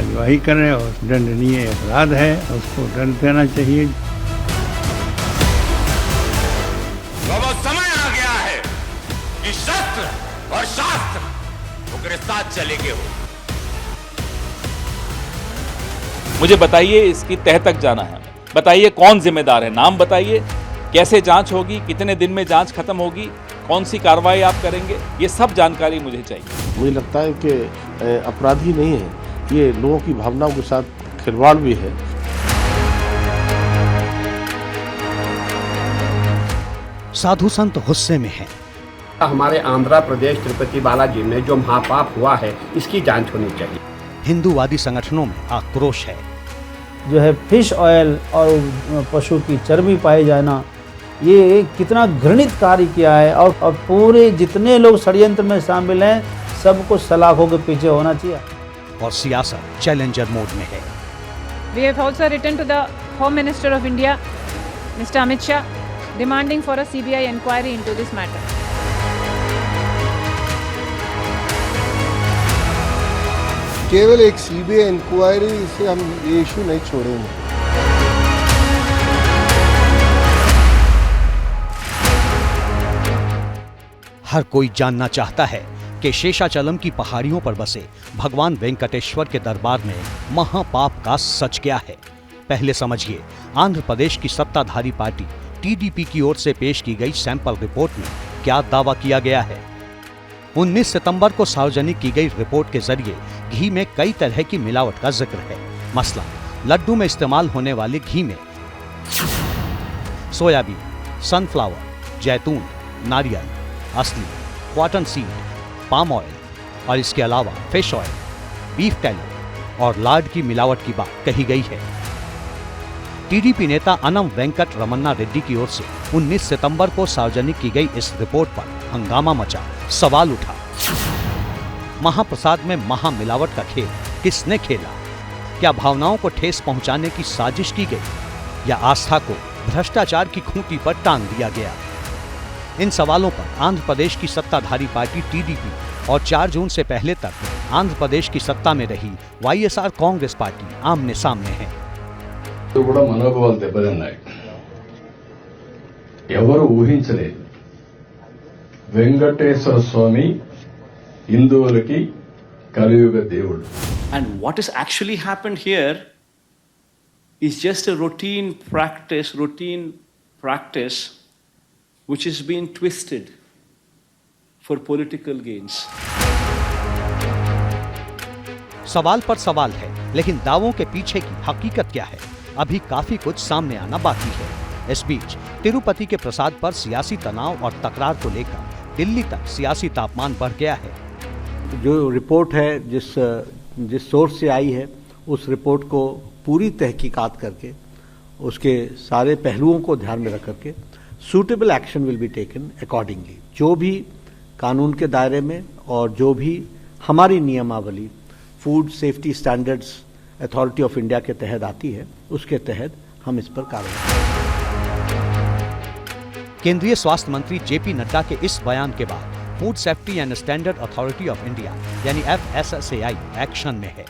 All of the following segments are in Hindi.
कार्यवाही करें और दंडनीय अपराध है, उसको दंड देना चाहिए। वो समय आ गया है कि शस्त्र और शास्त्र उनके साथ चलेंगे हो। मुझे बताइए, इसकी तह तक जाना है। बताइए कौन जिम्मेदार है, नाम बताइए, कैसे जांच होगी, कितने दिन में जांच खत्म होगी, कौन सी कार्रवाई आप करेंगे, ये सब जानकारी मुझे चाहिए। मुझे लगता है कि अपराधी नहीं है, ये लोगों की भावनाओं के साथ खिलवाड़ भी है। साधु संत गुस्से में हैं। हमारे आंध्र प्रदेश तिरुपति बालाजी में जो महापाप हुआ है, इसकी जांच होनी चाहिए। हिंदूवादी संगठनों में आक्रोश है। जो है फिश ऑयल और पशु की चर्बी पाए जाना, ये कितना घृणित कार्य किया है। और पूरे जितने लोग षड्यंत्र में शामिल हैं, सबको सलाखों के पीछे होना चाहिए। और सियासत चैलेंजर मोड में है। We have also written to the Home Minister of India, Mr. Amit Shah, demanding for a CBI inquiry into this matter. केवल एक सीबीआई इंक्वायरी से हम ये इशू नहीं छोड़ेंगे। हर कोई जानना चाहता है कि शेषाचलम की पहाड़ियों पर बसे भगवान वेंकटेश्वर के दरबार में महापाप का सच क्या है। पहले समझिए, आंध्र प्रदेश की सत्ताधारी पार्टी टीडीपी की ओर से पेश की गई सैंपल रिपोर्ट में क्या दावा किया गया है। 19 सितंबर को सार्वजनिक की गई रिपोर्ट के जरिए घी में कई तरह की मिलावट का जिक्र है। मसला, लड्डू में इस्तेमाल होने वाले घी में सोयाबीन, सनफ्लावर, जैतून, नारियल, असली, कॉटन सीड, पाम ऑयल और इसके अलावा फिश ऑयल, बीफ टैलो और लार्ड की मिलावट की बात कही गई है। टीडीपी नेता अनम वेंकट रमन्ना रेड्डी की ओर से 19 सितंबर को सार्वजनिक की गई इस रिपोर्ट पर हंगामा मचा, सवाल उठा। महाप्रसाद में महामिलावट का खेल किसने खेला? क्या भावनाओं को ठेस पहुंचाने की साजिश की गई या आस्था को भ्रष्टाचार की खूंटी पर टांग दिया गया? इन सवालों पर आंध्र प्रदेश की सत्ताधारी पार्टी टीडीपी और 4 जून से पहले तक आंध्र प्रदेश की सत्ता में रही वाईएसआर कांग्रेस पार्टी आमने सामने है। మనోభావాలు దెబ్బతిన్నాయి। ఎవరు ఊహించలేదు వెంకటేశ్వర స్వామి హిందువులకి కలియుగ దేవుడు। And what has actually happened here is just a routine practice which has been twisted for political gains. सवाल पर सवाल है, लेकिन दावों के पीछे की हकीकत क्या है, अभी काफी कुछ सामने आना बाकी है। इस बीच तिरुपति के प्रसाद पर सियासी तनाव और तकरार को लेकर दिल्ली तक सियासी तापमान बढ़ गया है। जो रिपोर्ट है, जिस सोर्स से आई है, उस रिपोर्ट को पूरी तहकीकात करके उसके सारे पहलुओं को ध्यान में रख करके suitable action will be taken accordingly. जो भी कानून के दायरे में और जो भी हमारी नियमावली food safety standards authority of India के तहत आती है, उसके तहत हम इस पर कार्रवाई। केंद्रीय स्वास्थ्य मंत्री जेपी नड्डा के इस बयान के बाद food safety and standard authority of India यानी FSSAI एक्शन में है।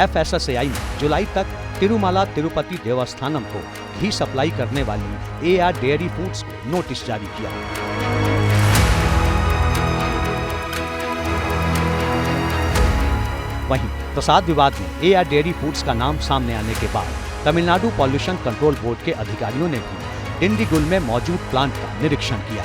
FSSAI में जुलाई तक तिरुमाला तिरुपति देवस्थानम को घी सप्लाई करने वाली AR डेयरी फूड्स को नोटिस जारी किया। वहीं प्रसाद विवाद में AR डेयरी फूड्स का नाम सामने आने के बाद तमिलनाडु पॉल्यूशन कंट्रोल बोर्ड के अधिकारियों ने भी डिंडीगुल में मौजूद प्लांट का निरीक्षण किया।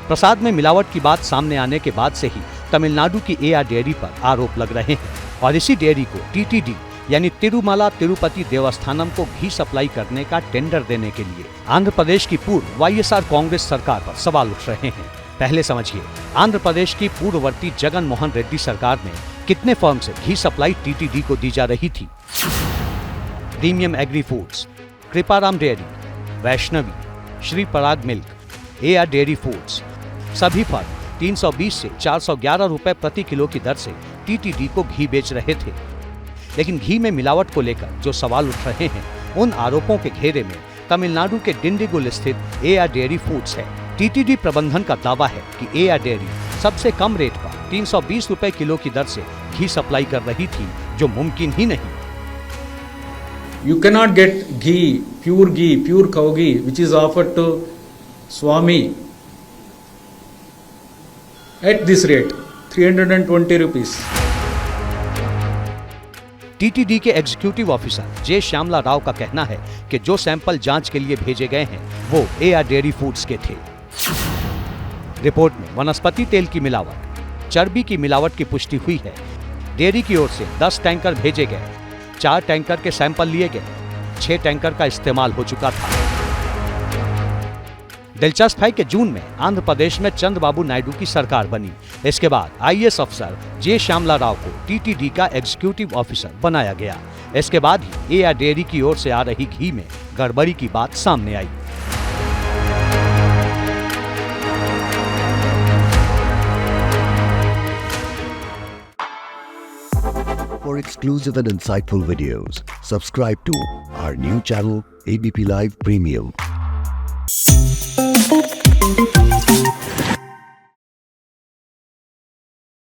प्रसाद में मिलावट की बात सामने आने के बाद से ही तमिलनाडु की AR डेयरी पर आरोप लग रहे हैं और इसी डेयरी को TTD यानी तिरुमाला तिरुपति देवस्थानम को घी सप्लाई करने का टेंडर देने के लिए आंध्र प्रदेश की पूर्व वाईएसआर कांग्रेस सरकार पर सवाल उठ रहे हैं। पहले समझिए, आंध्र प्रदेश की पूर्ववर्ती जगन मोहन रेड्डी सरकार में कितने फर्म से घी सप्लाई TTD को दी जा रही थी? Premium agri foods, Kriparam dairy, Vaishnavi, Shri Parag milk, AR dairy foods, सभी फर्म 320 से 411 रुपए प्रति किलो की दर से TTD को घी बेच रहे थे। लेकिन घी में मिलावट को लेकर जो सवाल उठ रहे हैं, उन आरोपों के घेरे में तमिलनाडु के डिंडिगुल स्थित एआर डेयरी फूड्स है। टीटीडी प्रबंधन का दावा है कि एआर डेयरी सबसे कम रेट पर 320 रुपए किलो की दर से घी सप्लाई कर रही थी, जो मुमकिन ही नहीं। You cannot get ghee, pure cow ghee, which is offered to Swami at this rate, 320 rupees. TTD के एग्जीक्यूटिव ऑफिसर जे श्यामला राव का कहना है कि जो सैंपल जांच के लिए भेजे गए हैं वो एआर डेयरी फूड्स के थे। रिपोर्ट में वनस्पति तेल की मिलावट, चर्बी की मिलावट की पुष्टि हुई है। डेयरी की ओर से 10 टैंकर भेजे गए, 4 टैंकर के सैंपल लिए गए, 6 टैंकर का इस्तेमाल हो चुका था। दिलचस्प है कि जून में आंध्र प्रदेश में चंद्रबाबू नायडू की सरकार बनी। इसके बाद आईएएस अफसर जे श्यामला राव को टीटीडी का एग्जीक्यूटिव ऑफिसर बनाया गया। इसके बाद ही एआर डेयरी की ओर से आ रही घी में गड़बड़ी की बात सामने आई। For exclusive and insightful videos, subscribe to our new channel ABP Live Premium.